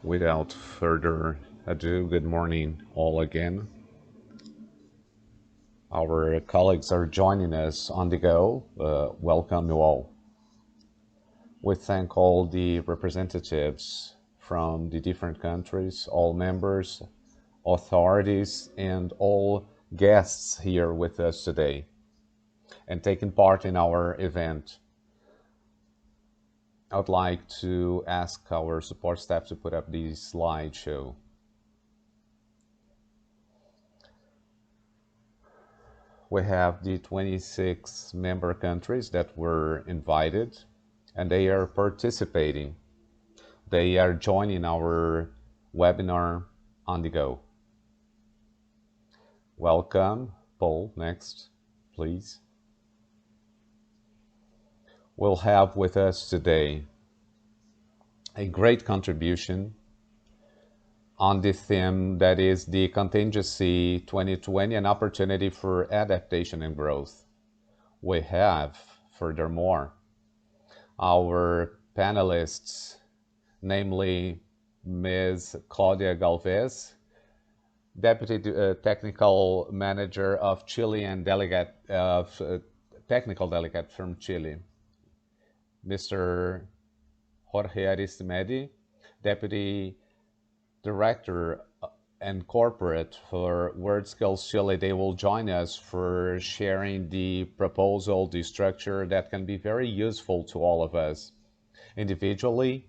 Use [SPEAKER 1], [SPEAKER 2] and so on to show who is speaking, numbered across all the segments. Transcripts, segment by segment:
[SPEAKER 1] Without further ado, good morning all again. Our colleagues are joining us on the go. Welcome you all. We thank all the representatives from the different countries, all members, authorities, and all guests here with us today and taking part in our event. I would like to ask our support staff to put up the slideshow. We have the 26 member countries that were invited, and they are participating. They are joining our webinar on the go. Welcome. Paul, next, please. We'll have with us today a great contribution on the theme that is the Contingency 2020, an opportunity for adaptation and growth. We have, furthermore, our panelists, namely Ms. Claudia Galvez, Deputy Technical Manager of Chilean Delegate of Technical Delegate from Chile, Mr. Jorge Arismendi, Deputy Director and Corporate for WorldSkills Chile. They will join us for sharing the proposal, the structure that can be very useful to all of us individually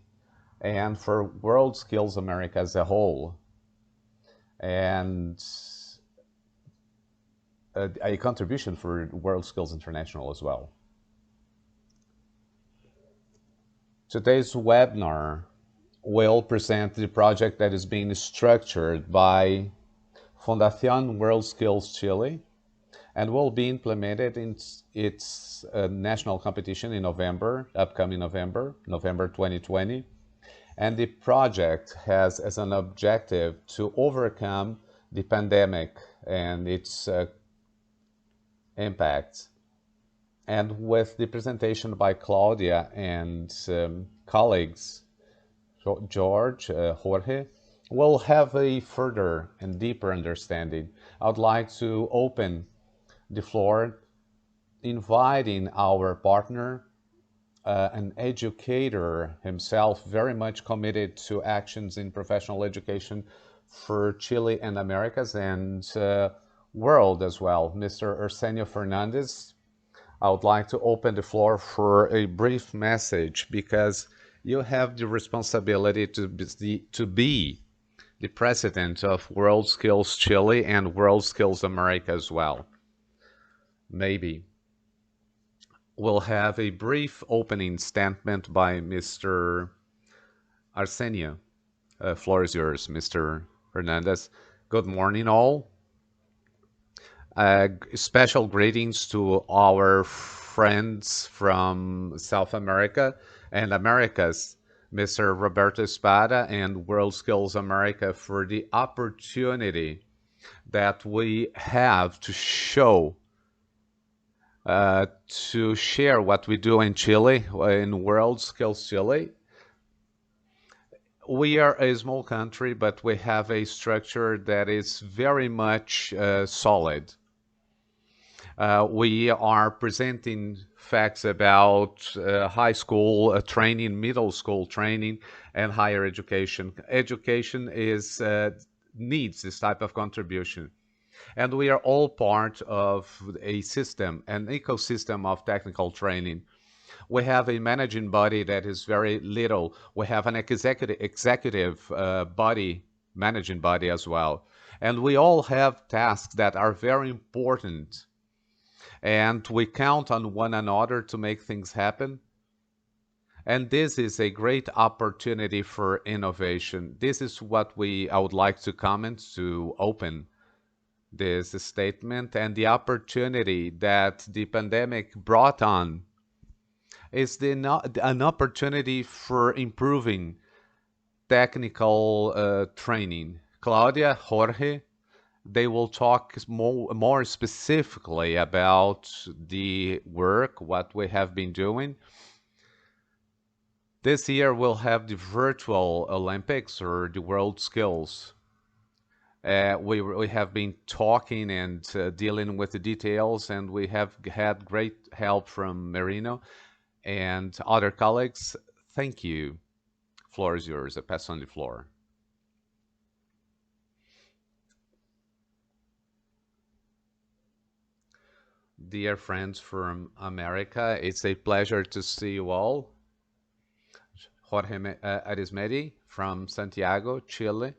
[SPEAKER 1] and for WorldSkills America as a whole. And a contribution for WorldSkills International as well. Today's webinar will present the project that is being structured by Fundación WorldSkills Chile and will be implemented in its national competition in November, upcoming November 2020. And the project has as an objective to overcome the pandemic and its impact. And with the presentation by Claudia and colleagues, Jorge, we'll have a further and deeper understanding. I would like to open the floor, inviting our partner, an educator himself, very much committed to actions in professional education for Chile and Americas and world as well, Mr. Arsenio Fernandez. I would like to open the floor for a brief message because you have the responsibility to be the president of WorldSkills Chile and WorldSkills America as well. Maybe we'll have a brief opening statement by Mr. Arsenio. Floor is yours, Mr. Hernandez. Good morning, all. Special greetings to our friends from South America and Americas, Mr. Roberto Espada and WorldSkills America, for the opportunity that we have to show, to share what we do in Chile, in WorldSkills Chile. We are a small country, but we have a structure that is very much solid. We are presenting facts about high school training, middle school training, and higher education. Education needs this type of contribution. And we are all part of a system, an ecosystem of technical training. We have a managing body that is very little. We have an executive body, managing body as well. And we all have tasks that are very important. And we count on one another to make things happen. And this is a great opportunity for innovation. This is what I would like to comment to open this statement. And the opportunity that the pandemic brought on is an opportunity for improving technical training. Claudia, Jorge, they will talk more specifically about the work, what we have been doing. This year we'll have the virtual Olympics or the World Skills. We have been talking and dealing with the details, and we have had great help from Marino and other colleagues. Thank you. Floor is yours. I pass on the floor. Dear friends from America, it's a pleasure to see you all. Jorge Arismendi from Santiago, Chile.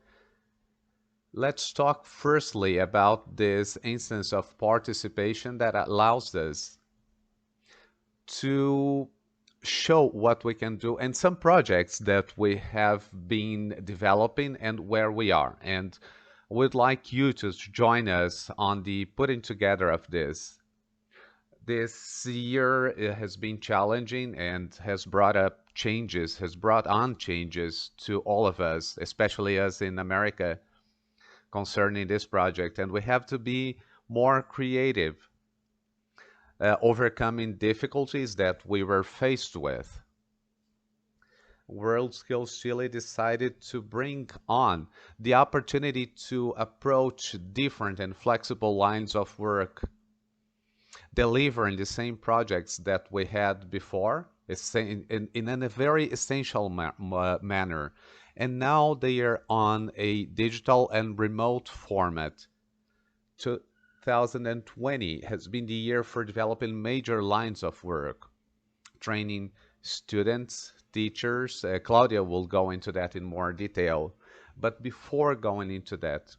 [SPEAKER 1] Let's talk firstly about this instance of participation that allows us to show what we can do and some projects that we have been developing and where we are. And we'd like you to join us on the putting together of this. This year it has been challenging and has brought on changes to all of us, especially us in America, concerning this project. And we have to be more creative, overcoming difficulties that we were faced with. World Skills Chile decided to bring on the opportunity to approach different and flexible lines of work, delivering the same projects that we had before in a very essential manner. And now they are on a digital and remote format. 2020 has been the year for developing major lines of work, training students, teachers. Claudia will go into that in more detail. But before going into that,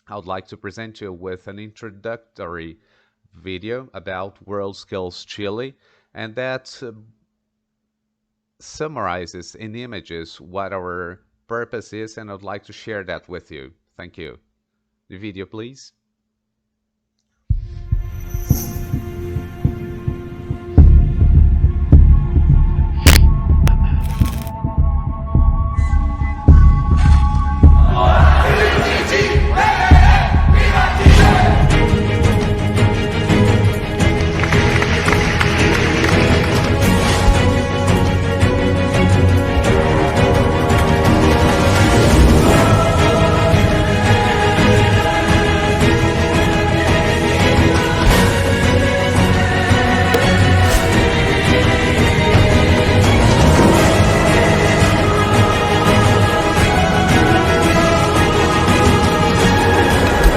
[SPEAKER 1] I would like to present you with an introductory video about World Skills Chile, and that summarizes in images what our purpose is, and I'd like to share that with you. Thank you. The video, please.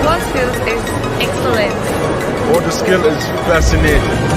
[SPEAKER 2] What skills is excellent?
[SPEAKER 3] Or the skill is fascinating.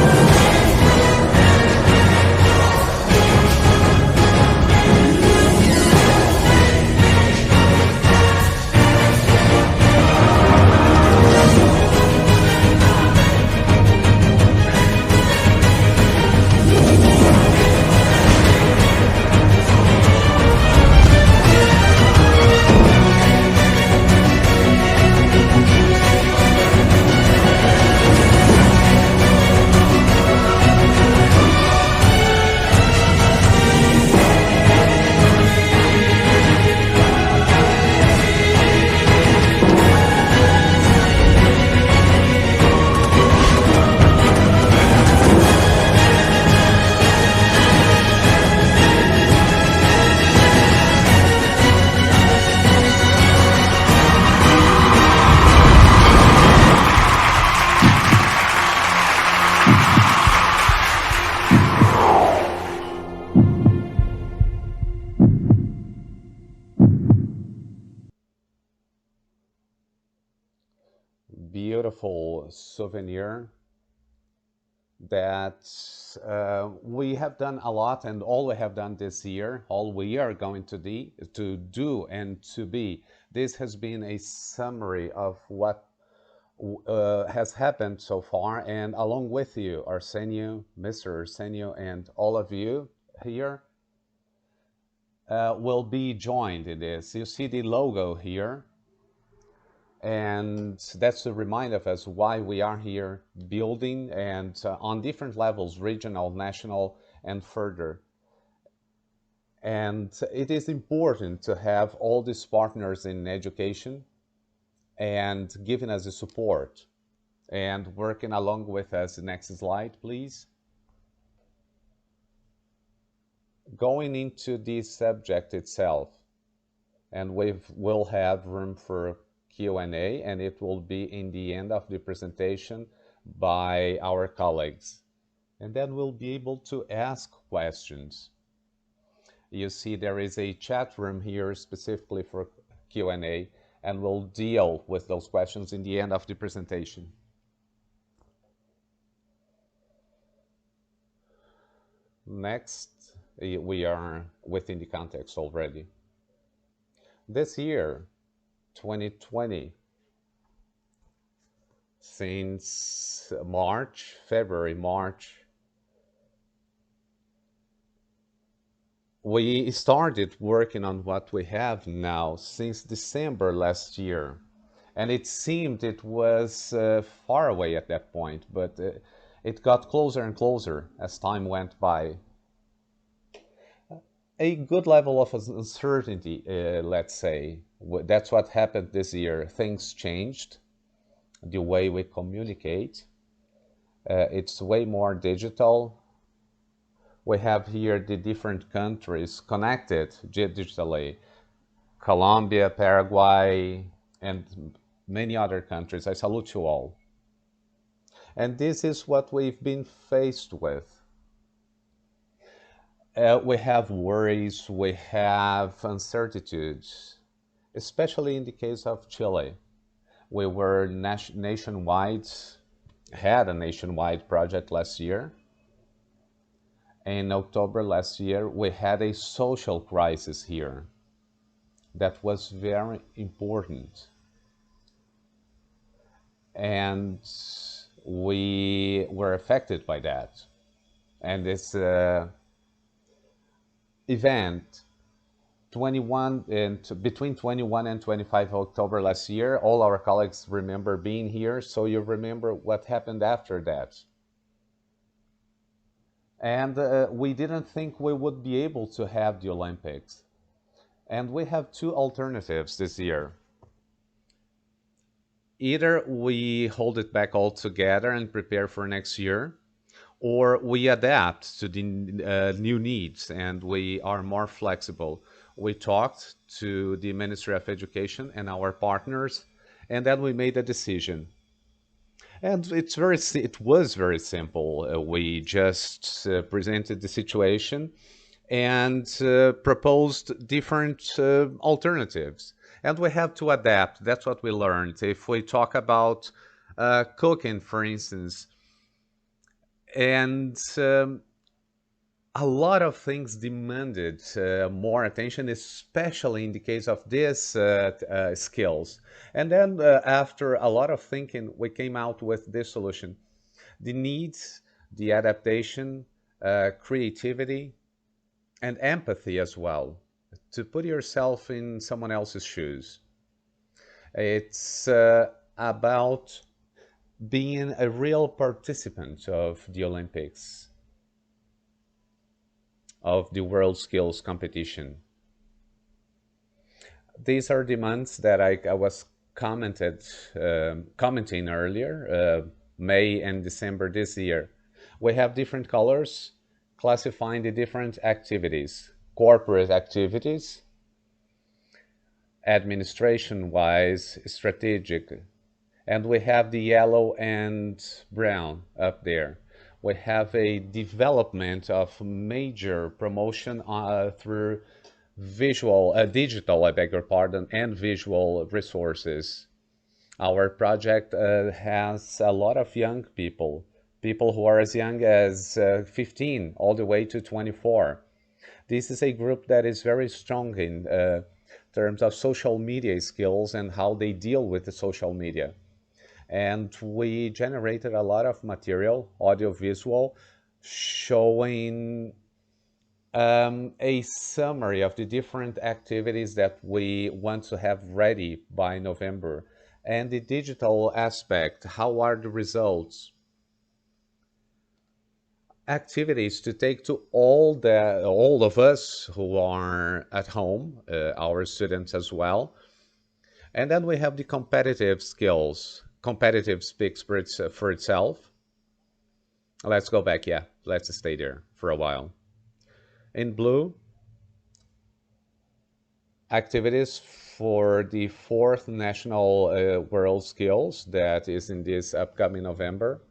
[SPEAKER 1] Beautiful souvenir that we have done a lot, and all we have done this year, all we are going to do and to be. This has been a summary of what has happened so far, and along with you, Arsenio, Mr. Arsenio, and all of you here will be joined in this. You see the logo here, and that's a reminder of us why we are here building and on different levels, regional, national, and further. And it is important to have all these partners in education and giving us the support and working along with us. Next slide, please. Going into the subject itself, and we will have room for Q&A, and it will be in the end of the presentation by our colleagues. And then we'll be able to ask questions. You see there is a chat room here specifically for Q&A, and we'll deal with those questions in the end of the presentation. Next, we are within the context already. This year, 2020, since February, March, we started working on what we have now since December last year. And it seemed it was far away at that point, but it got closer and closer as time went by. A good level of uncertainty, let's say. That's what happened this year. Things changed, the way we communicate. It's way more digital. We have here the different countries connected digitally. Colombia, Paraguay, and many other countries. I salute you all. And this is what we've been faced with. We have worries, we have uncertainties, especially in the case of Chile. We were nationwide, had a nationwide project last year. In October last year, we had a social crisis here that was very important. And we were affected by that. And this event, between 21 and 25 October last year, all our colleagues remember being here, so you remember what happened after that. And we didn't think we would be able to have the Olympics. And we have two alternatives this year. Either we hold it back altogether and prepare for next year, or we adapt to the new needs and we are more flexible. We talked to the Ministry of Education and our partners, and then we made a decision. And it was very simple. We just presented the situation and proposed different alternatives. And we have to adapt. That's what we learned. If we talk about cooking, for instance, and a lot of things demanded more attention, especially in the case of these skills. And then after a lot of thinking, we came out with this solution. The needs, the adaptation, creativity, and empathy as well, to put yourself in someone else's shoes. It's about being a real participant of the Olympics, of the World Skills Competition. These are demands that I was commenting earlier, May and December this year. We have different colors classifying the different activities: corporate activities, administration-wise, strategic, and we have the yellow and brown up there. We have a development of major promotion through digital, I beg your pardon, and visual resources. Our project has a lot of young people who are as young as 15 all the way to 24. This is a group that is very strong in terms of social media skills and how they deal with the social media. And we generated a lot of material, audiovisual, showing a summary of the different activities that we want to have ready by November. And the digital aspect, how are the results? Activities to take to all of us who are at home, our students as well. And then we have the competitive skills. Competitive speaks for itself. Let's go back. Yeah, let's stay there for a while. In blue, activities for the fourth National World Skills that is in this upcoming November.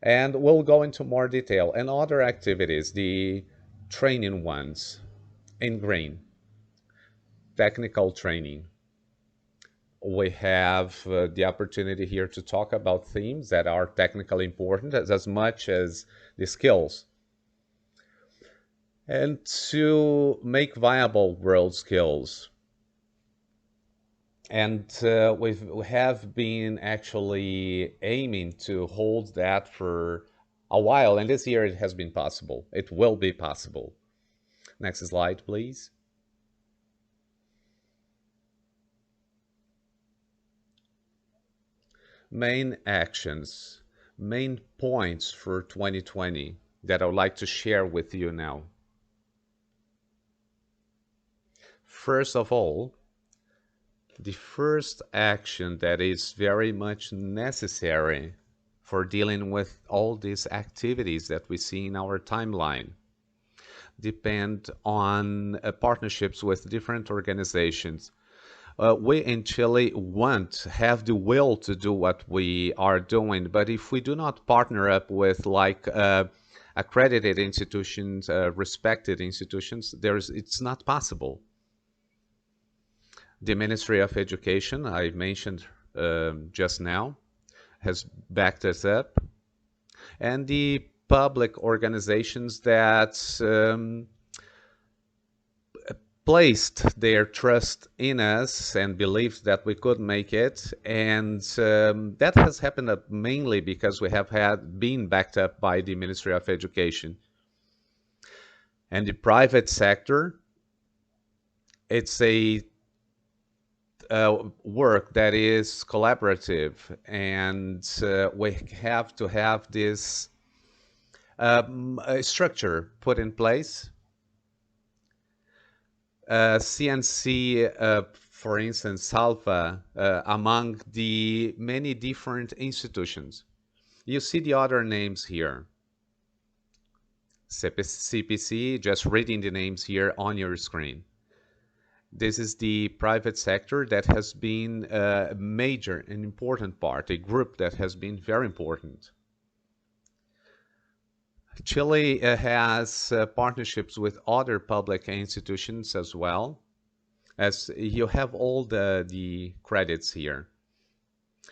[SPEAKER 1] And we'll go into more detail. And other activities, the training ones in green, technical training. We have the opportunity here to talk about themes that are technically important as much as the skills, and to make viable world skills. And we have been actually aiming to hold that for a while, and this year it has been possible. It will be possible. Next slide, please. Main actions, main points for 2020 that I would like to share with you now. First of all, the first action that is very much necessary for dealing with all these activities that we see in our timeline depend on partnerships with different organizations. We in Chile have the will to do what we are doing, but if we do not partner up with accredited institutions, respected institutions, it's not possible. The Ministry of Education, I mentioned just now, has backed us up, and the public organizations that placed their trust in us and believed that we could make it. And that has happened mainly because we have been backed up by the Ministry of Education. And the private sector, it's a work that is collaborative, and we have to have this structure put in place. CNC, for instance, Salva, among the many different institutions. You see the other names here. CPC, just reading the names here on your screen. This is the private sector that has been a major and important part, a group that has been very important. Chile has partnerships with other public institutions as well, as you have all the credits here.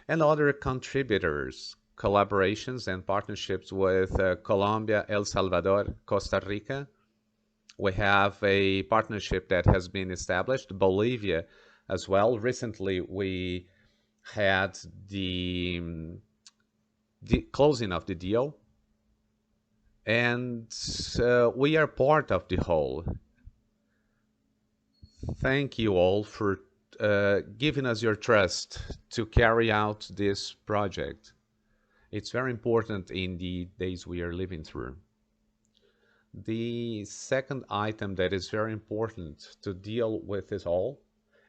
[SPEAKER 1] And other contributors, collaborations and partnerships with Colombia, El Salvador, Costa Rica. We have a partnership that has been established, Bolivia as well. Recently, we had the closing of the deal, and we are part of the whole. Thank you all for giving us your trust to carry out this project. It's very important in the days we are living through. The second item that is very important to deal with it all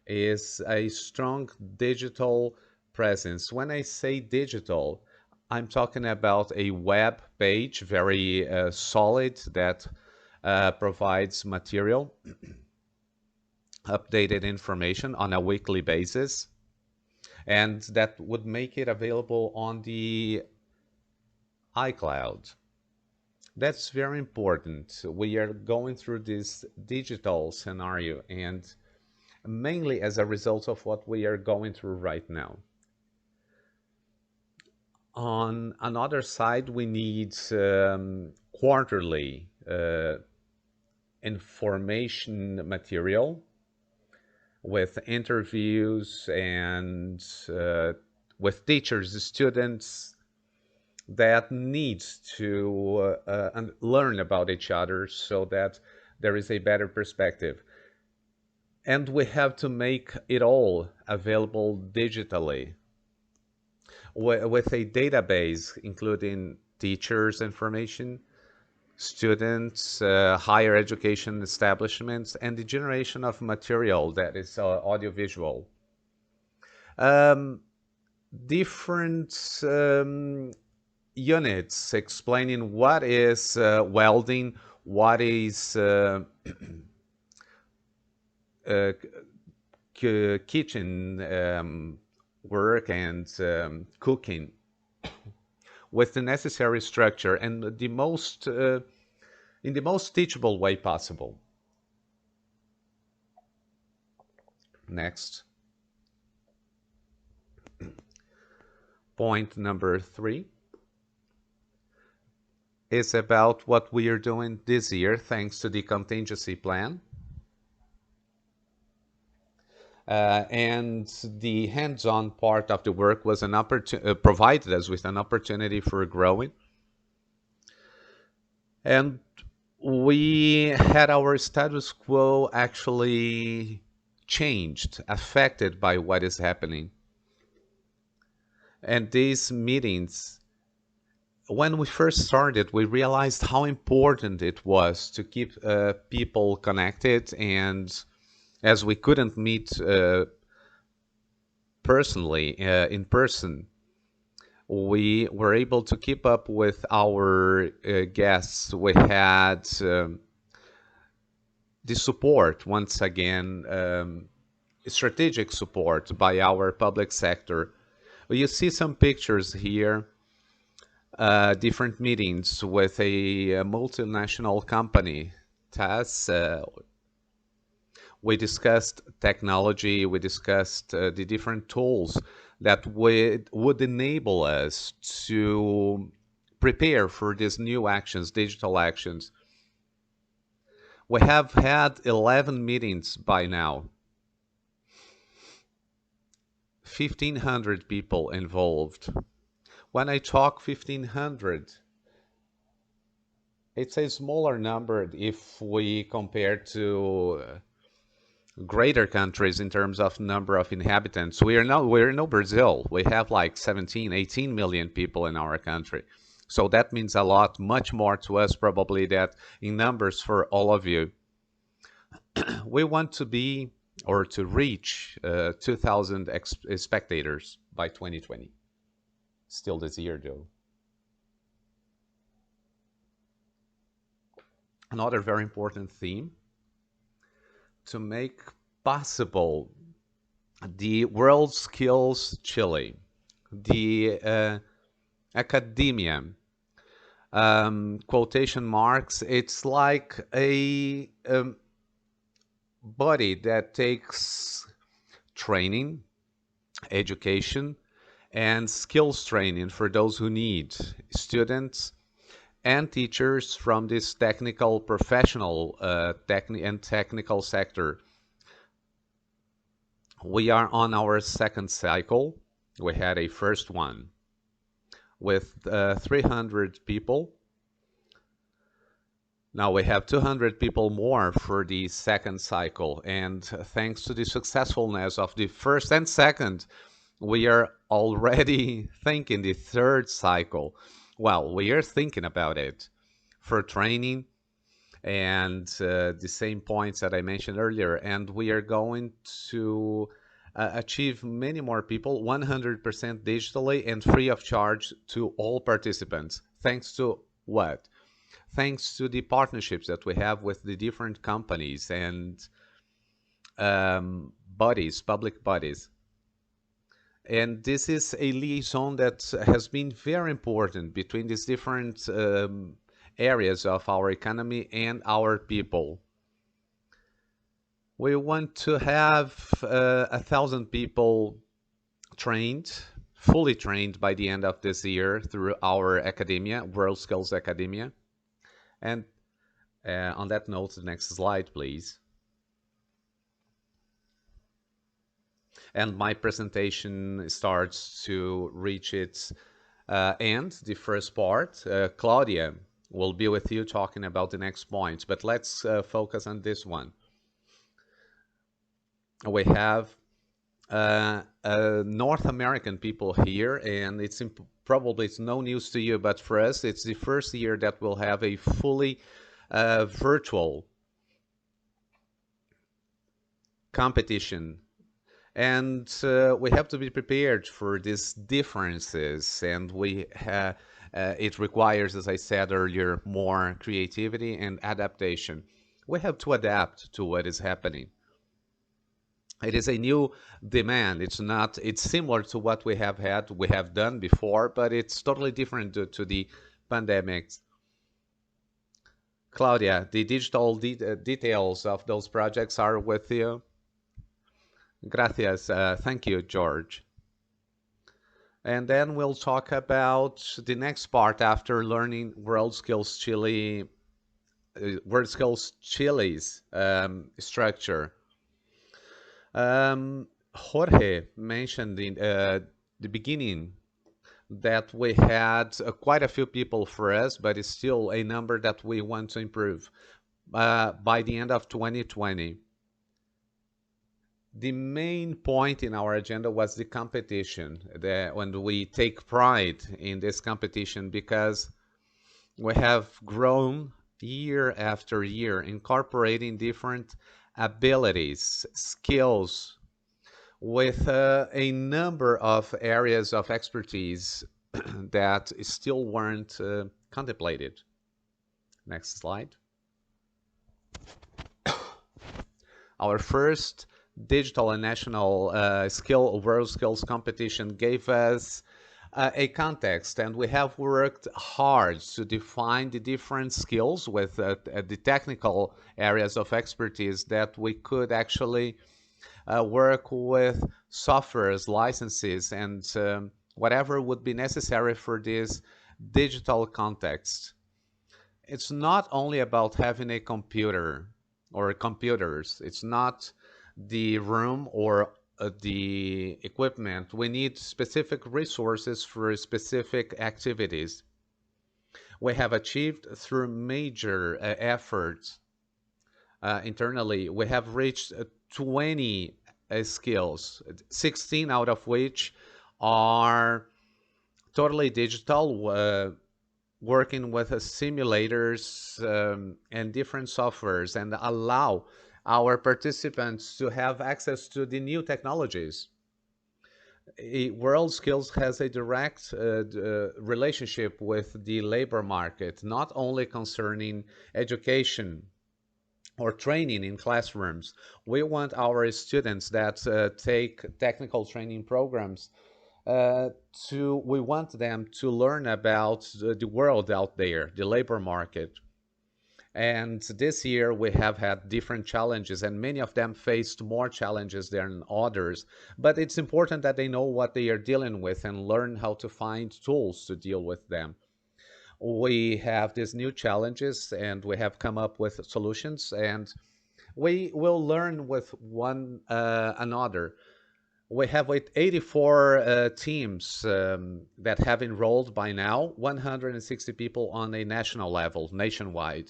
[SPEAKER 1] is a strong digital presence. When I say digital, I'm talking about a web page, very solid, that provides material, updated information on a weekly basis, and that would make it available on the iCloud. That's very important. We are going through this digital scenario, and mainly as a result of what we are going through right now. On another side, we need quarterly information material with interviews and with teachers, students that need to learn about each other so that there is a better perspective. And we have to make it all available digitally with a database including teachers' information, students, higher education establishments, and the generation of material that is audiovisual. Um, Different units explaining what is welding, what is uh, kitchen work and cooking with the necessary structure and the most in the most teachable way possible. Next, point number 3 is about what we are doing this year thanks to the contingency plan. And the hands-on part of the work was an provided us with an opportunity for growing. And we had our status quo actually changed, affected by what is happening. And these meetings, when we first started, we realized how important it was to keep people connected. And as we couldn't meet personally, in person, we were able to keep up with our guests. We had the support, once again, strategic support by our public sector. You see some pictures here, different meetings with a multinational company, TAS. We discussed technology, we discussed the different tools that would enable us to prepare for these new actions, digital actions. We have had 11 meetings by now, 1,500 people involved. When I talk 1,500, it's a smaller number if we compare to greater countries in terms of number of inhabitants. We're no Brazil. We have like 17, 18 million people in our country. So that means a lot, much more to us probably that in numbers for all of you. We want to be or to reach 2,000 spectators by 2020. Still this year though. Another very important theme to make possible the World Skills Chile, the academia, quotation marks, it's like a body that takes training, education, and skills training for those who need, students and teachers from this technical, professional technical sector. We are on our second cycle. We had a first one with 300 people. Now we have 200 people more for the second cycle. And thanks to the successfulness of the first and second, we are already thinking the third cycle. Well, we are thinking about it for training and the same points that I mentioned earlier. And we are going to achieve many more people, 100% digitally and free of charge to all participants. Thanks to what? Thanks to the partnerships that we have with the different companies and bodies, public bodies. And this is a liaison that has been very important between these different areas of our economy and our people. We want to have 1,000 people trained, fully trained by the end of this year through our academia, World Skills Academia. And on that note, the next slide, please. And my presentation starts to reach its end, the first part. Claudia will be with you talking about the next points, but let's focus on this one. We have North American people here, and probably it's no news to you, but for us, it's the first year that we'll have a fully virtual competition. And we have to be prepared for these differences, and it requires, as I said earlier, more creativity and adaptation. We have to adapt to what is happening. It is a new demand. It's similar to what we have done before, but it's totally different due to the pandemic. Claudia, the digital details of those projects are with you. Gracias. Thank you, George. And then we'll talk about the next part after learning WorldSkills Chile's structure. Jorge mentioned in the beginning that we had quite a few people for us, but it's still a number that we want to improve by the end of 2020. The main point in our agenda was the competition, when we take pride in this competition because we have grown year after year, incorporating different abilities, skills, with a number of areas of expertise that still weren't contemplated. Next slide. Our first digital and national WorldSkills competition gave us a context, and we have worked hard to define the different skills with the technical areas of expertise that we could actually work with softwares, licenses, and whatever would be necessary for this digital context. It's not only about having a computer or computers. It's not the room or the equipment. We need specific resources for specific activities. We have achieved through major efforts internally. We have reached 20 skills, 16 out of which are totally digital, working with simulators and different softwares, and allow our participants to have access to the new technologies. WorldSkills has a direct relationship with the labor market, not only concerning education or training in classrooms. We want our students that take technical training programs we want them to learn about the world out there, the labor market. And this year we have had different challenges, and many of them faced more challenges than others. But it's important that they know what they are dealing with and learn how to find tools to deal with them. We have these new challenges, and we have come up with solutions, and we will learn with one another. We have 84 teams that have enrolled by now, 160 people on a national level, nationwide.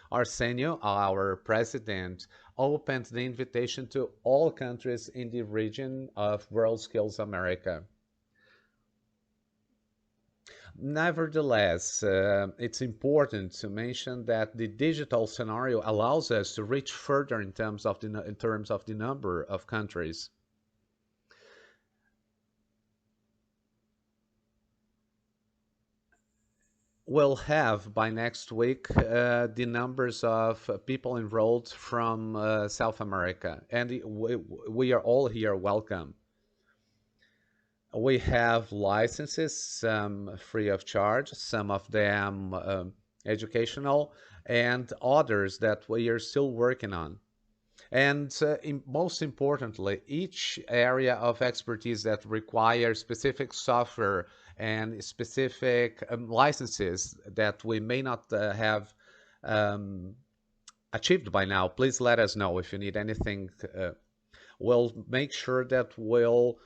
[SPEAKER 1] Arsenio, our president, opened the invitation to all countries in the region of WorldSkills America. Nevertheless, it's important to mention that the digital scenario allows us to reach further in terms of the number of countries. We'll have by next week the numbers of people enrolled from South America, and we are all here welcome. We have licenses, some free of charge, some of them educational, and others that we are still working on. And most importantly, each area of expertise that requires specific software and specific licenses that we may not have achieved by now, please let us know if you need anything. We'll make sure that we'll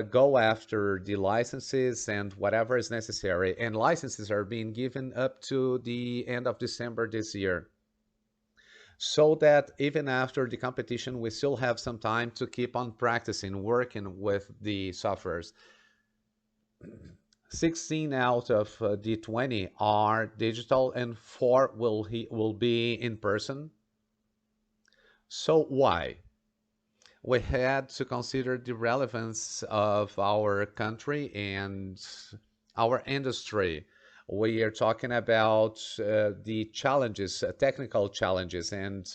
[SPEAKER 1] go after the licenses and whatever is necessary. And licenses are being given up to the end of December this year, so that even after the competition, we still have some time to keep on practicing, working with the softwares. 16 out of the 20 are digital and 4 will be in person. So why? We had to consider the relevance of our country and our industry. We are talking about the challenges, technical challenges, and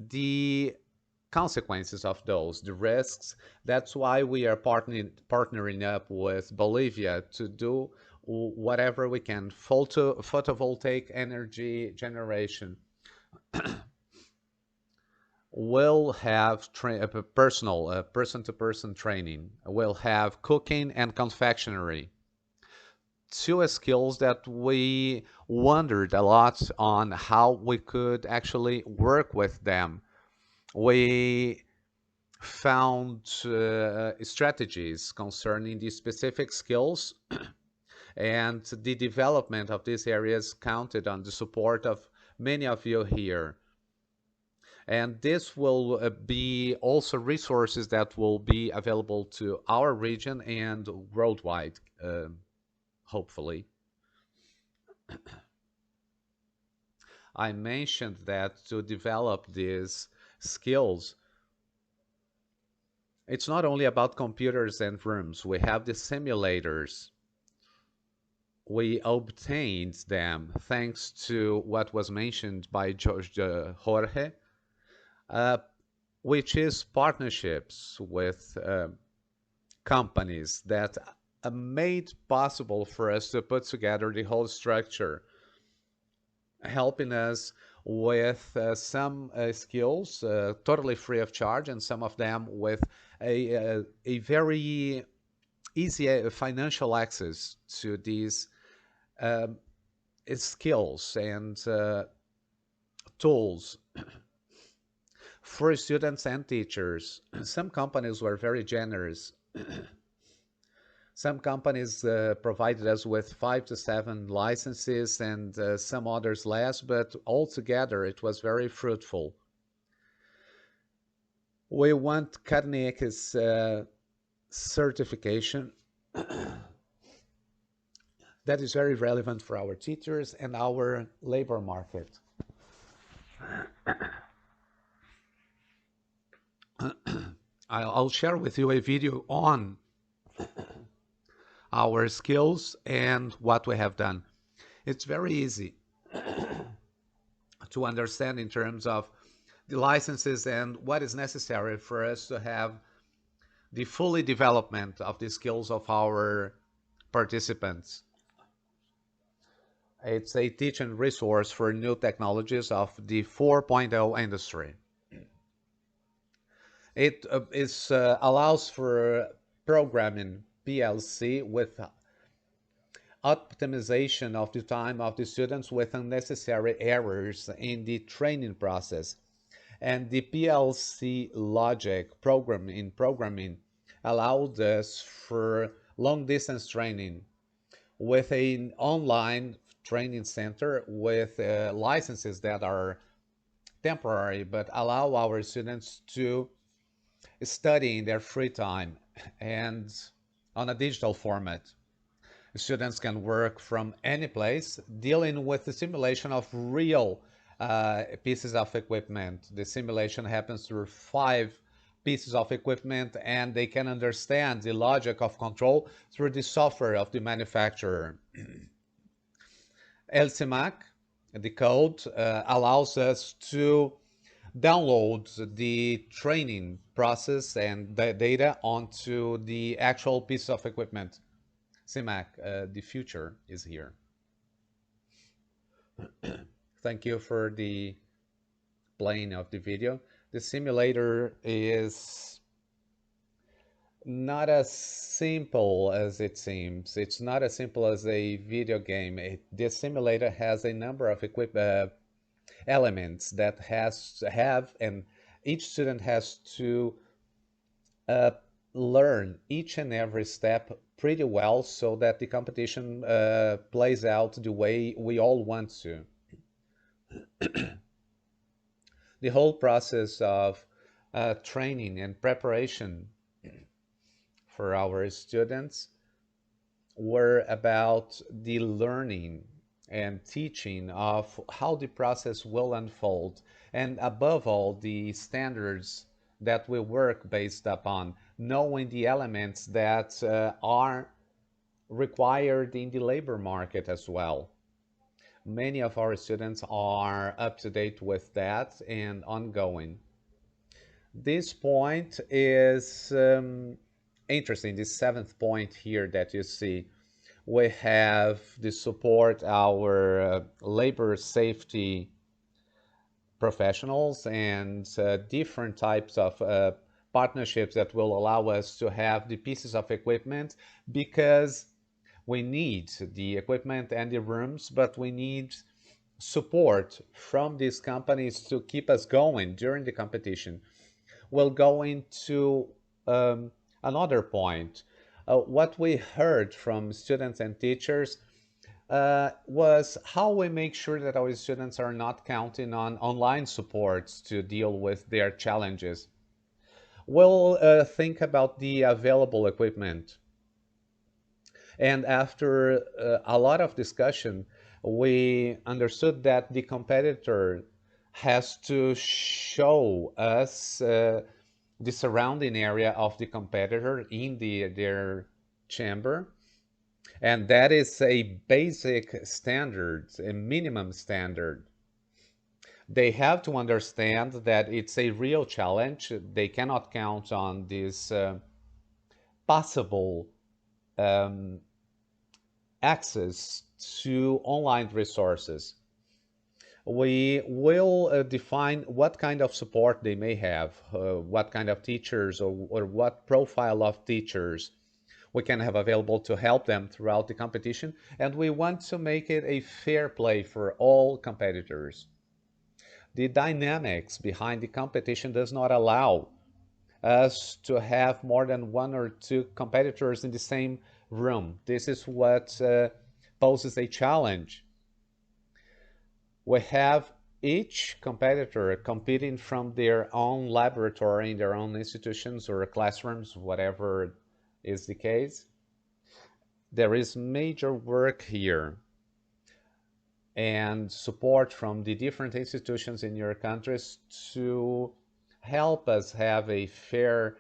[SPEAKER 1] the consequences of those, the risks. That's why we are partnering up with Bolivia to do whatever we can. Photovoltaic energy generation. We'll have personal, person-to-person training. We'll have cooking and confectionery. Two skills that we wondered a lot on how we could actually work with them. We found strategies concerning the specific skills, and the development of these areas counted on the support of many of you here. And this will be also resources that will be available to our region and worldwide, hopefully. I mentioned that to develop these skills, it's not only about computers and rooms. We have the simulators. We obtained them thanks to what was mentioned by Jorge, which is partnerships with companies that made possible for us to put together the whole structure, helping us with some skills totally free of charge, and some of them with a very easy financial access to these skills and tools for students and teachers. Some companies were very generous. Some companies provided us with 5 to 7 licenses, and some others less, but altogether it was very fruitful. We want CADNIC's certification that is very relevant for our teachers and our labor market. I'll share with you a video on our skills and what we have done. It's very easy to understand in terms of the licenses and what is necessary for us to have the fully development of the skills of our participants. It's a teaching resource for new technologies of the 4.0 industry. It allows for programming PLC with optimization of the time of the students with unnecessary errors in the training process. And the PLC logic programming allowed us for long distance training with an online training center with licenses that are temporary but allow our students to study in their free time and on a digital format. Students can work from any place, dealing with the simulation of real pieces of equipment. The simulation happens through 5 pieces of equipment, and they can understand the logic of control through the software of the manufacturer. LCMAC, the code, allows us to download the training process and the data onto the actual piece of equipment. CIMAC, the future is here. Thank you for the playing of the video. The simulator is not as simple as it seems. It's not as simple as a video game. This simulator has a number of elements that have, and each student has to uh, learn each and every step pretty well so that the competition plays out the way we all want to. The whole process of training and preparation for our students were about the learning and teaching of how the process will unfold, and above all, the standards that we work based upon, knowing the elements that are required in the labor market as well. Many of our students are up to date with that and ongoing. This point is interesting, this seventh point here that you see. We have the support our labor safety professionals and different types of partnerships that will allow us to have the pieces of equipment, because we need the equipment and the rooms, but we need support from these companies to keep us going during the competition. We'll go into another point. What we heard from students and teachers was how we make sure that our students are not counting on online supports to deal with their challenges. We'll think about the available equipment. And after a lot of discussion, we understood that the competitor has to show us the surrounding area of the competitor in their chamber. And that is a basic standard, a minimum standard. They have to understand that it's a real challenge. They cannot count on this possible um, access to online resources. We will define what kind of support they may have, what kind of teachers or what profile of teachers we can have available to help them throughout the competition. And we want to make it a fair play for all competitors. The dynamics behind the competition does not allow us to have more than one or two competitors in the same room. This is what poses a challenge. We have each competitor competing from their own laboratory in their own institutions or classrooms, whatever is the case. There is major work here and support from the different institutions in your countries to help us have a fair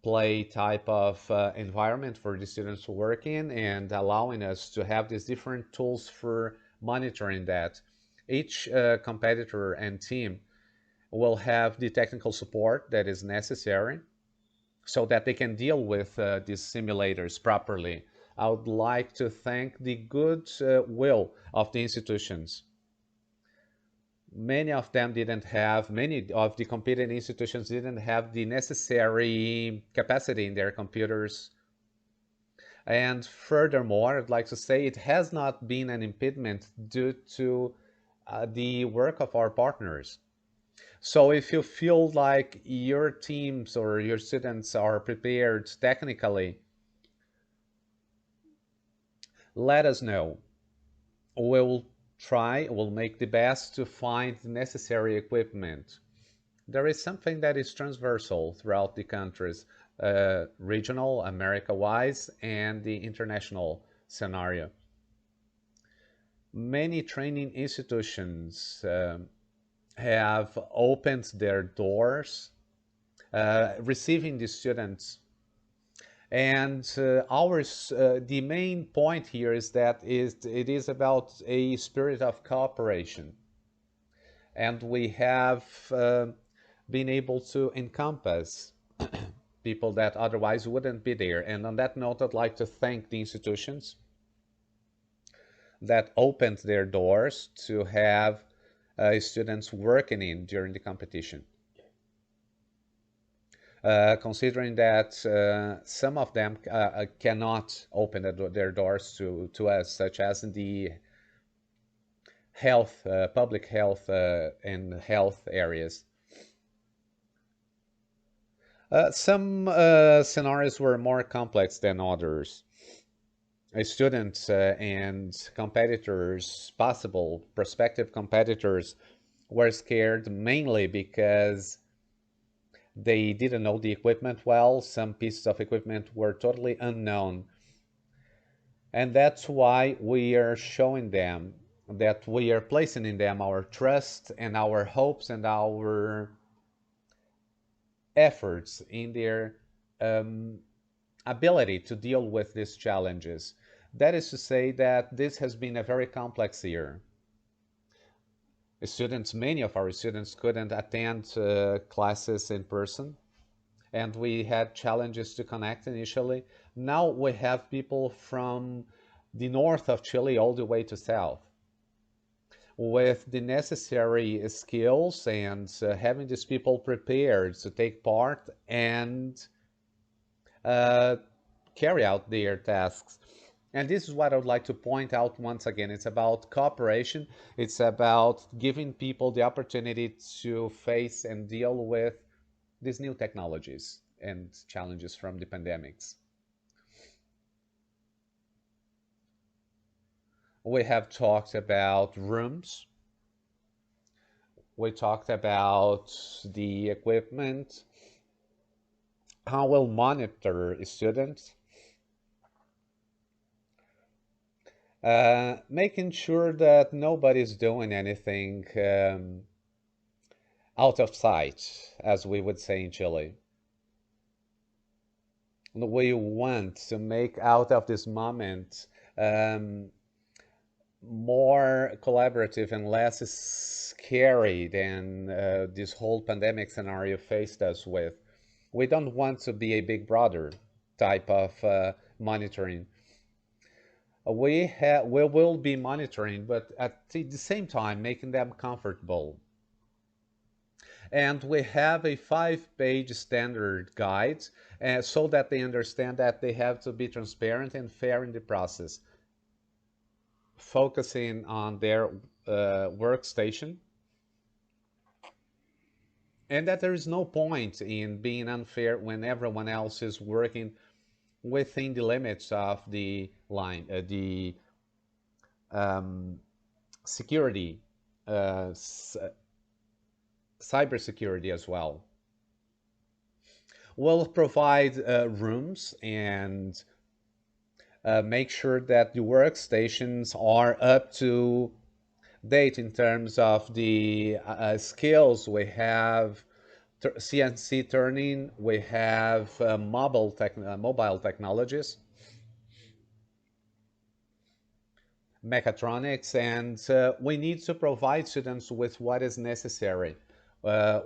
[SPEAKER 1] play type of environment for the students to work in, and allowing us to have these different tools for monitoring that. Each competitor and team will have the technical support that is necessary so that they can deal with these simulators properly. I would like to thank the good will of the institutions. Many of the competing institutions didn't have the necessary capacity in their computers. And furthermore, I'd like to say it has not been an impediment due to the work of our partners. So if you feel like your teams or your students are prepared technically, let us know. We'll we'll make the best to find the necessary equipment. There is something that is transversal throughout the countries, regional, America-wise, and the international scenario. Many training institutions have opened their doors, receiving the students. And the main point here is that it is about a spirit of cooperation. And we have been able to encompass people that otherwise wouldn't be there. And on that note, I'd like to thank the institutions that opened their doors to have students working in during the competition. Considering that some of them cannot open their doors to us, such as in the health, public health and health areas. Some scenarios were more complex than others. Students and competitors, possible prospective competitors, were scared mainly because they didn't know the equipment well. Some pieces of equipment were totally unknown. And that's why we are showing them that we are placing in them our trust and our hopes and our efforts in their um, ability to deal with these challenges. That is to say that this has been a very complex year. Students, many of our students couldn't attend classes in person, and we had challenges to connect initially. Now we have people from the north of Chile all the way to south with the necessary skills and having these people prepared to take part and uh, carry out their tasks. And this is what I would like to point out once again. It's about cooperation. It's about giving people the opportunity to face and deal with these new technologies and challenges from the pandemics. We have talked about rooms. We talked about the equipment, how we'll monitor students, making sure that nobody's doing anything out of sight, as we would say in Chile. We want to make out of this moment um, more collaborative and less scary than this whole pandemic scenario faced us with. We don't want to be a big brother type of monitoring. We will be monitoring, but at the same time making them comfortable. And we have a 5-page standard guide so that they understand that they have to be transparent and fair in the process, focusing on their workstation, and that there is no point in being unfair when everyone else is working within the limits of the line, the security, cybersecurity as well. We'll provide rooms and make sure that the workstations are up to date in terms of the skills. We have CNC turning, we have mobile technologies, mechatronics, and we need to provide students with what is necessary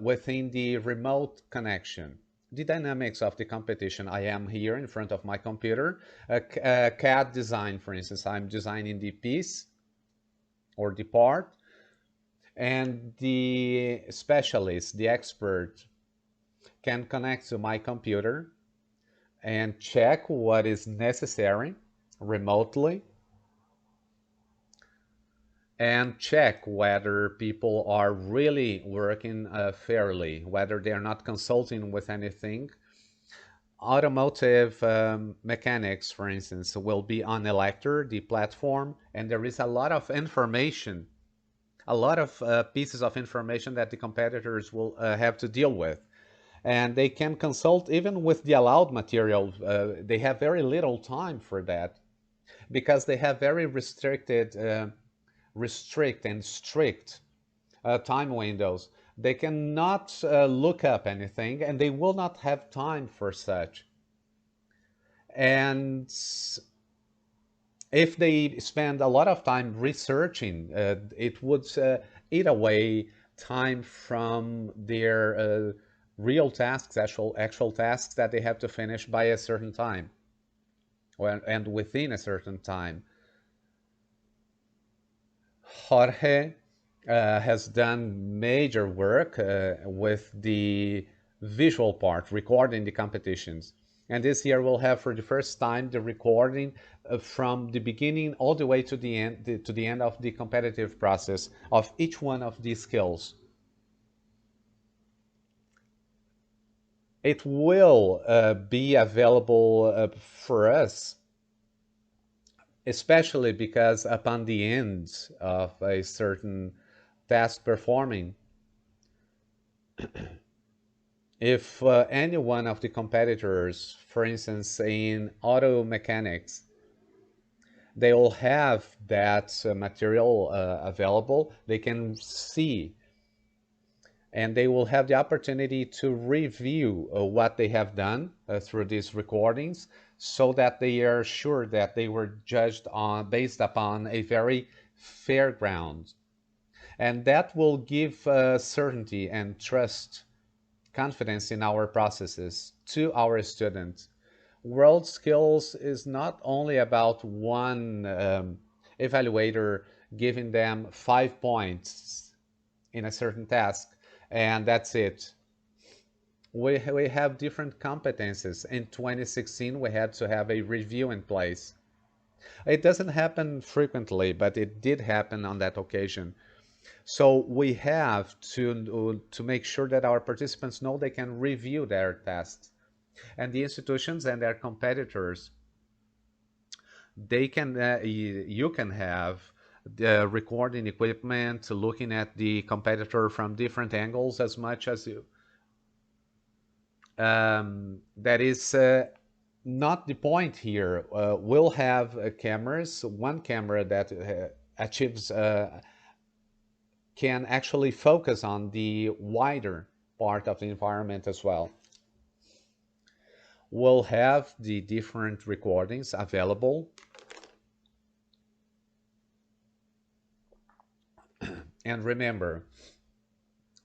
[SPEAKER 1] within the remote connection. The dynamics of the competition. I am here in front of my computer. CAD design, for instance, I'm designing the piece or the part, and the specialist, the expert, can connect to my computer and check what is necessary remotely and check whether people are really working fairly, whether they're not consulting with anything. Automotive mechanics, for instance, will be on Elector, the platform, and there is a lot of information, a lot of pieces of information that the competitors will have to deal with. And they can consult even with the allowed material. They have very little time for that because they have very restricted and strict time windows. They cannot look up anything and they will not have time for such. And if they spend a lot of time researching, it would eat away time from their real tasks, actual tasks that they have to finish by a certain time and within a certain time. Jorge has done major work with the visual part, recording the competitions. And this year we'll have for the first time the recording from the beginning all the way to the end of the competitive process of each one of these skills. it will be available for us, especially because upon the end of a certain task performing, if any one of the competitors, for instance, in auto mechanics, they will have that material available, they can see and they will have the opportunity to review what they have done through these recordings so that they are sure that they were judged on based upon a very fair ground. And that will give certainty and trust, confidence in our processes to our students. World Skills is not only about one evaluator giving them 5 points in a certain task, and that's it. We have different competences. In 2016, we had to have a review in place. It doesn't happen frequently, but it did happen on that occasion. So we have to make sure that our participants know they can review their tests. And the institutions and their competitors, they can you can have the recording equipment looking at the competitor from different angles as much as you. That is not the point here. We'll have cameras, one camera that achieves can actually focus on the wider part of the environment as well. We'll have the different recordings available. And remember,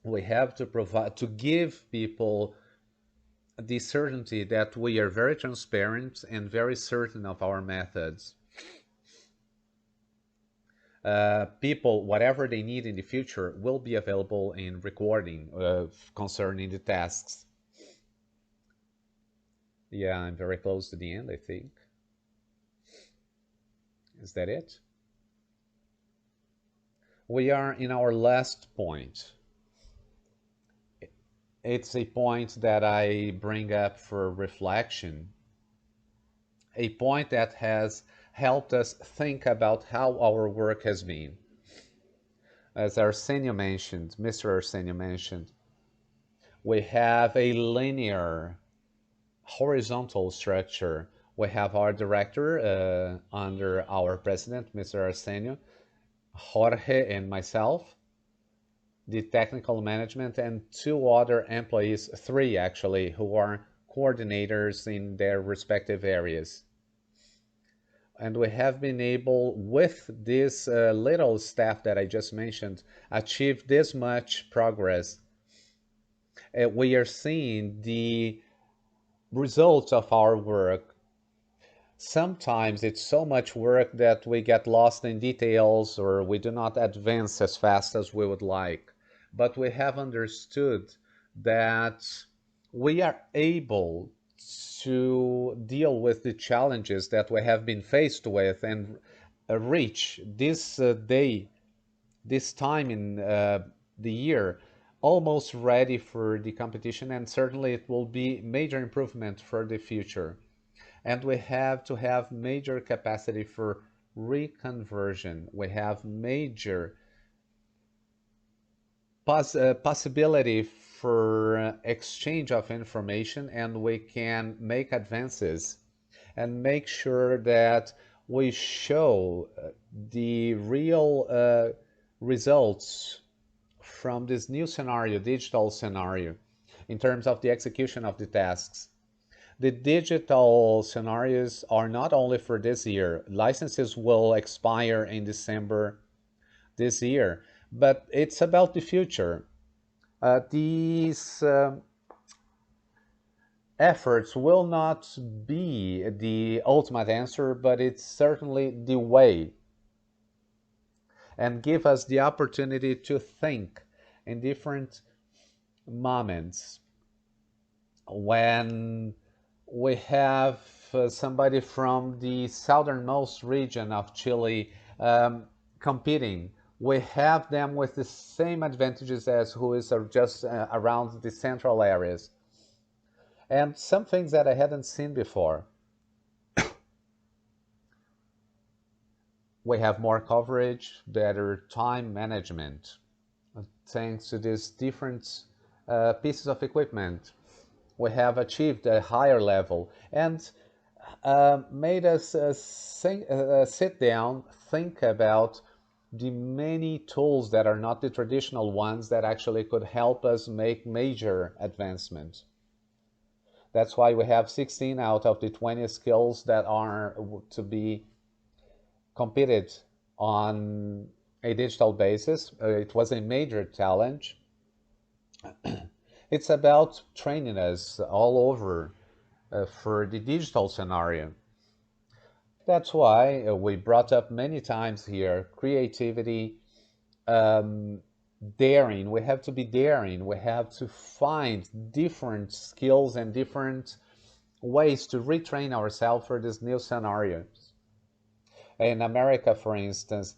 [SPEAKER 1] we have to provide, to give people the certainty that we are very transparent and very certain of our methods. People, whatever they need in the future, will be available in recording concerning the tasks. Yeah, I'm very close to the end, I think. Is that it? We are in our last point. It's a point that I bring up for reflection, a point that has helped us think about how our work has been. As Arsenio mentioned, Mr. Arsenio mentioned, we have a linear, horizontal structure. We have our director under our president, Mr. Arsenio, Jorge and myself, the technical management, and two other employees, three actually, who are coordinators in their respective areas. And we have been able, with this little staff that I just mentioned, achieve this much progress. We are seeing the results of our work. Sometimes it's so much work that we get lost in details or we do not advance as fast as we would like. But we have understood that we are able to deal with the challenges that we have been faced with and reach this day, this time in the year, almost ready for the competition, and certainly it will be major improvement for the future. And we have to have major capacity for reconversion. We have major possibility for exchange of information, and we can make advances and make sure that we show the real results from this new scenario, digital scenario, in terms of the execution of the tasks. The digital scenarios are not only for this year. Licenses will expire in December this year, but it's about the future. These efforts will not be the ultimate answer, but it's certainly the way, and give us the opportunity to think in different moments when we have somebody from the southernmost region of Chile competing. We have them with the same advantages as who is just around the central areas. and some things that I hadn't seen before. We have more coverage, better time management, thanks to these different pieces of equipment. We have achieved a higher level and made us sit down, think about the many tools that are not the traditional ones that actually could help us make major advancements. That's why we have 16 out of the 20 skills that are to be competed on a digital basis. It was a major challenge. It's about training us all over for the digital scenario. That's why we brought up many times here creativity, daring. We have to be daring. We have to find different skills and different ways to retrain ourselves for this new scenario. In America, for instance,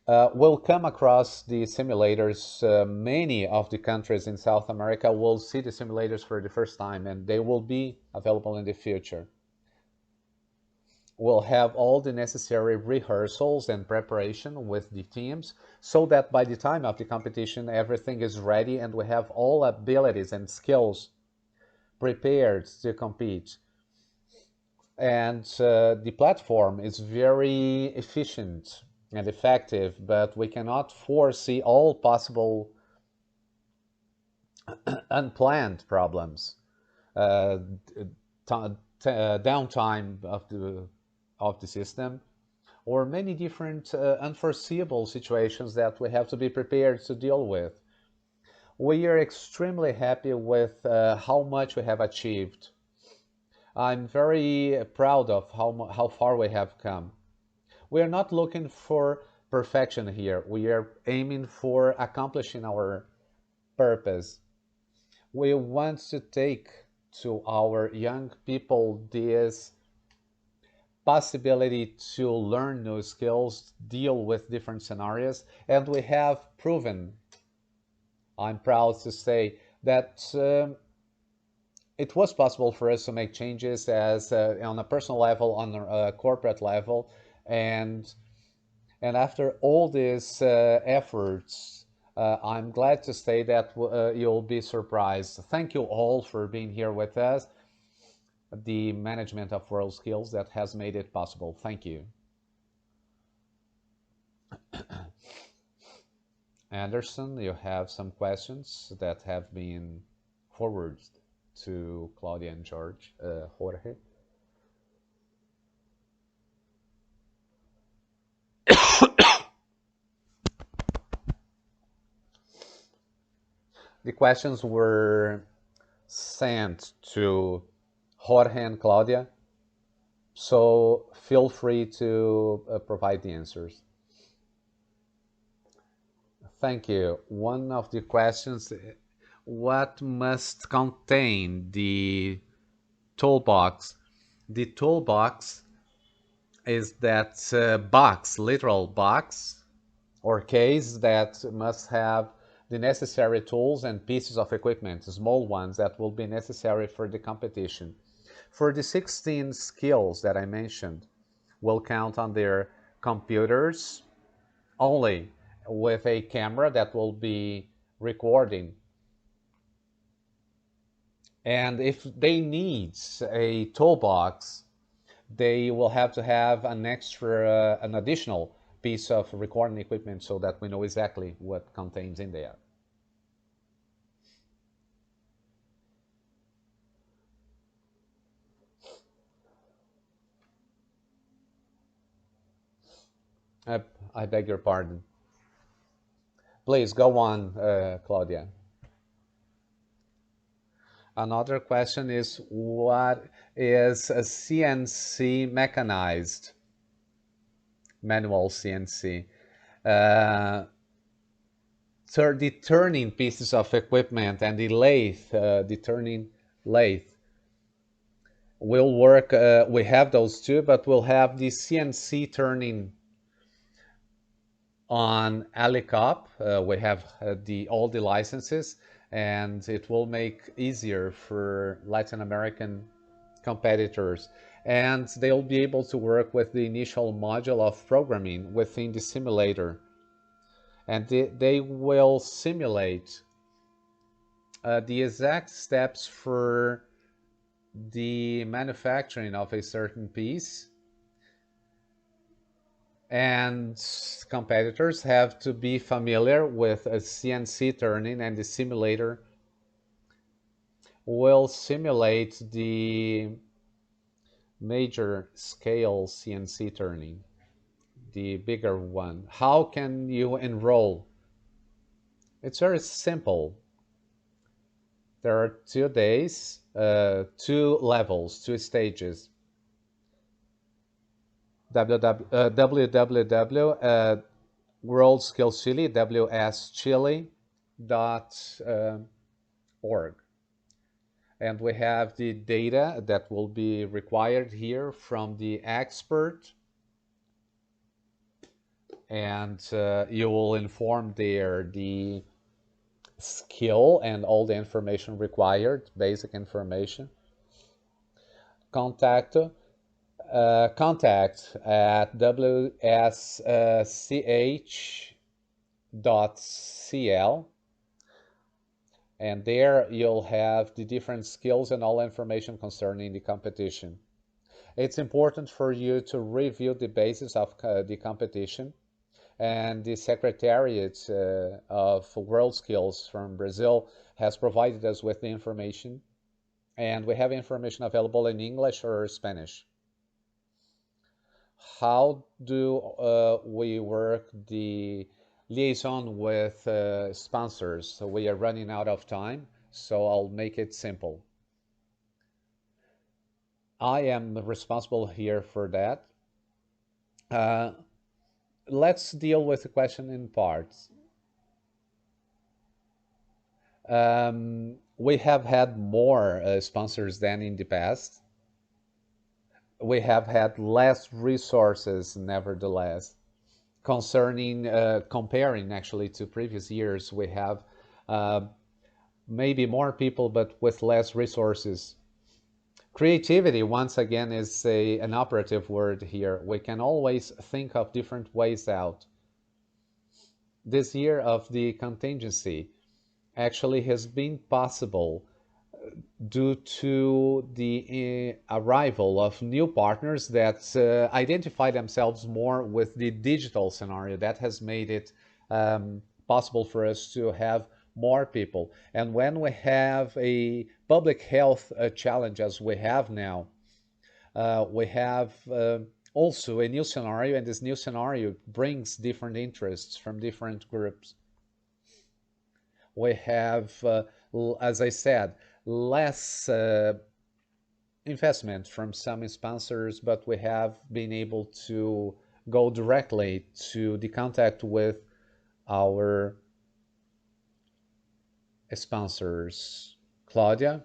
[SPEAKER 1] we'll come across the simulators. Many of the countries in South America will see the simulators for the first time, and they will be available in the future. We'll have all the necessary rehearsals and preparation with the teams so that by the time of the competition, everything is ready and we have all abilities and skills prepared to compete. And the platform is very efficient and effective, but we cannot foresee all possible unplanned problems, downtime of the system, or many different unforeseeable situations that we have to be prepared to deal with. We are extremely happy with how much we have achieved. I'm very proud of how far we have come. We are not looking for perfection here. We are aiming for accomplishing our purpose. We want to take to our young people this possibility to learn new skills, deal with different scenarios, and we have proven, I'm proud to say, that it was possible for us to make changes as on a personal level, on a corporate level, and after all these efforts, I'm glad to say that you'll be surprised. Thank you all for being here with us. The management of WorldSkills that has made it possible. Thank you. Anderson, you have some questions that have been forwarded to Claudia and George. Jorge. The questions were sent to Jorge and Claudia, so feel free to provide the answers. Thank you. One of the questions, what must contain the toolbox? The toolbox is that box, literal box or case that must have the necessary tools and pieces of equipment, small ones that will be necessary for the competition. For the 16 skills that I mentioned, we'll count on their computers only with a camera that will be recording. And if they need a toolbox, they will have to have an additional piece of recording equipment so that we know exactly what contains in there. I beg your pardon. Please go on, Claudia. Another question is, what is a CNC mechanized? Manual CNC. The turning pieces of equipment and the lathe, the turning lathe will work. We have those too, but we'll have the CNC turning on Alicop. We have all the licenses, and it will make easier for Latin American competitors, and they'll be able to work with the initial module of programming within the simulator, and they will simulate the exact steps for the manufacturing of a certain piece, and competitors have to be familiar with a CNC turning, and the simulator will simulate the major scale CNC turning, the bigger one. How can you enroll? It's very simple. There are 2 days, 2 levels, 2 stages. www.worldskillschile, wschile.org. And we have the data that will be required here from the expert, and you will inform there the skill and all the information required, basic information. Contact at wsch.cl, and there you'll have the different skills and all information concerning the competition. It's important for you to review the basis of the competition, and the Secretariat of World Skills from Brazil has provided us with the information, and we have information available in English or Spanish. How do we work the liaison with sponsors? So we are running out of time, so I'll make it simple. I am responsible here for that. Let's deal with the question in parts. We have had more sponsors than in the past. We have had less resources, nevertheless. Concerning comparing actually to previous years, we have maybe more people, but with less resources. Creativity, once again, is an operative word here. We can always think of different ways out. This year of the contingency actually has been possible due to the arrival of new partners that identify themselves more with the digital scenario. That has made it possible for us to have more people. And when we have a public health challenge as we have now, we have also a new scenario, and this new scenario brings different interests from different groups. We have, as I said, less investment from some sponsors, but we have been able to go directly to the contact with our sponsors. Claudia,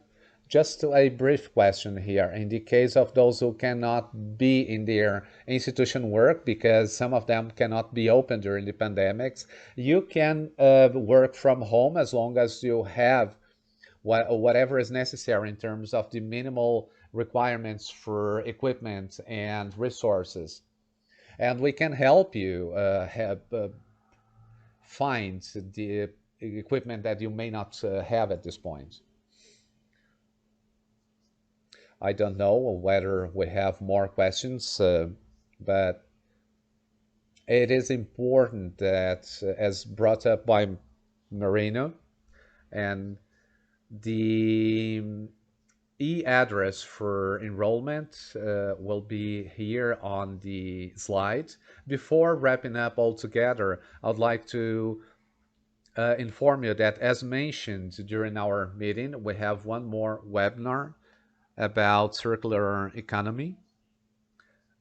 [SPEAKER 1] just a brief question here. In the case of those who cannot be in their institution work because some of them cannot be open during the pandemics, you can work from home as long as you have whatever is necessary in terms of the minimal requirements for equipment and resources. And we can help you find the equipment that you may not have at this point. I don't know whether we have more questions, but it is important that, as brought up by Marino, and the e-address for enrollment will be here on the slide. Before wrapping up altogether, I would like to inform you that, as mentioned during our meeting, we have one more webinar about circular economy.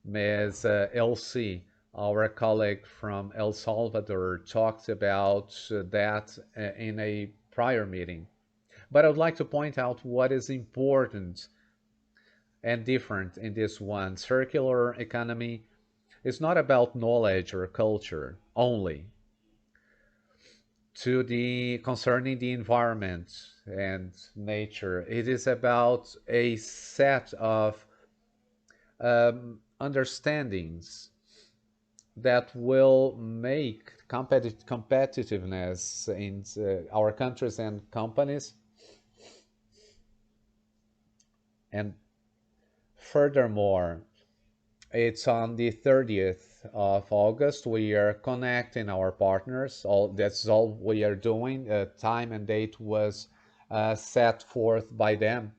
[SPEAKER 1] Ms. Elsie, our colleague from El Salvador, talked about that in a prior meeting. But I would like to point out what is important and different in this one. Circular economy is not about knowledge or culture only. to the concerning the environment and nature. It is about a set of understandings that will make competitiveness in our countries and companies. And furthermore, it's on the 30th of August. We are connecting our partners. That's all we are doing. Time and date was set forth by them.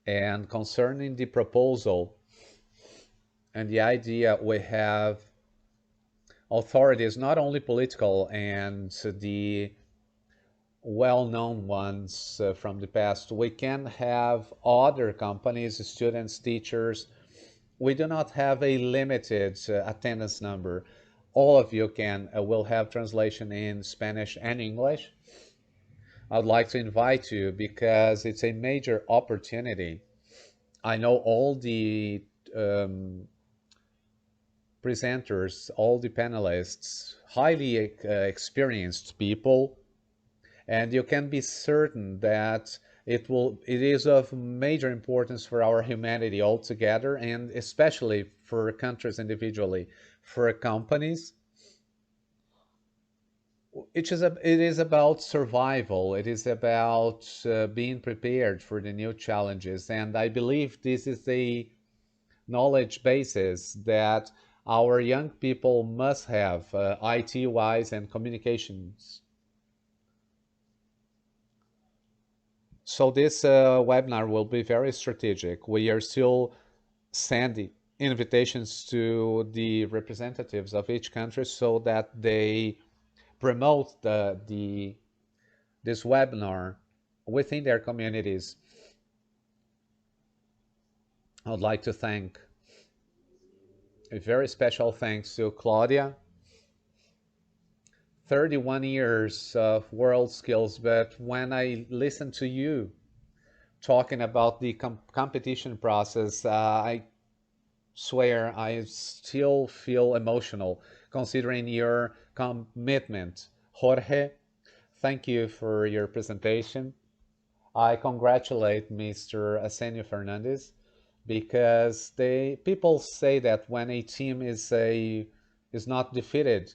[SPEAKER 1] And concerning the proposal and the idea, we have authorities, not only political and the well-known ones from the past. We can have other companies, students, teachers. We do not have a limited attendance number. All of you will have translation in Spanish and English. I'd like to invite you because it's a major opportunity. I know all the presenters, all the panelists, highly experienced people, and you can be certain that it is of major importance for our humanity altogether, and especially for countries individually, for companies. It is about survival. It is about being prepared for the new challenges, and I believe this is a knowledge basis that our young people must have, IT-wise and communications. So this webinar will be very strategic. We are still sending invitations to the representatives of each country so that they promote this webinar within their communities. I would like to thank a very special thanks to Claudia. 31 years of world skills, but when I listen to you talking about the competition process, I swear I still feel emotional considering your commitment. Jorge, thank you for your presentation. I congratulate Mr. Arsenio Fernandez because people say that when a team is not defeated,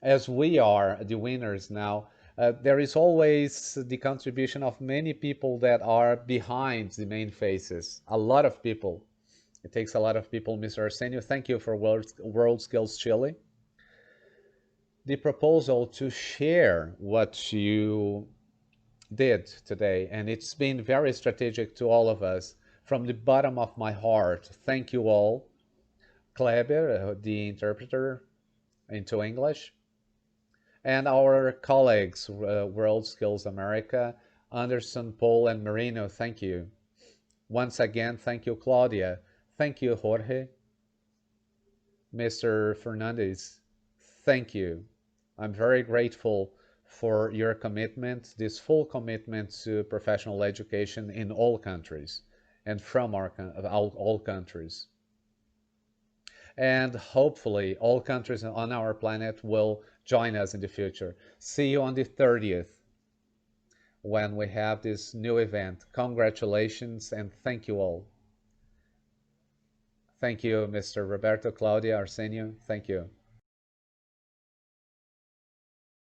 [SPEAKER 1] as we are the winners now, there is always the contribution of many people that are behind the main faces. A lot of people. It takes a lot of people. Mr. Arsenio, thank you for World Skills Chile. The proposal to share what you did today, and it's been very strategic to all of us. From the bottom of my heart, thank you all. Kleber, the interpreter into English, and our colleagues, World Skills America, Anderson, Paul, and Marino, thank you. Once again, thank you, Claudia. Thank you, Jorge. Mr. Fernandez, thank you. I'm very grateful for your commitment, this full commitment to professional education in all countries and from all countries. And hopefully all countries on our planet will join us in the future. See you on the 30th when we have this new event. Congratulations and thank you all. Thank you, Mr. Roberto, Claudia, Arsenio. Thank you.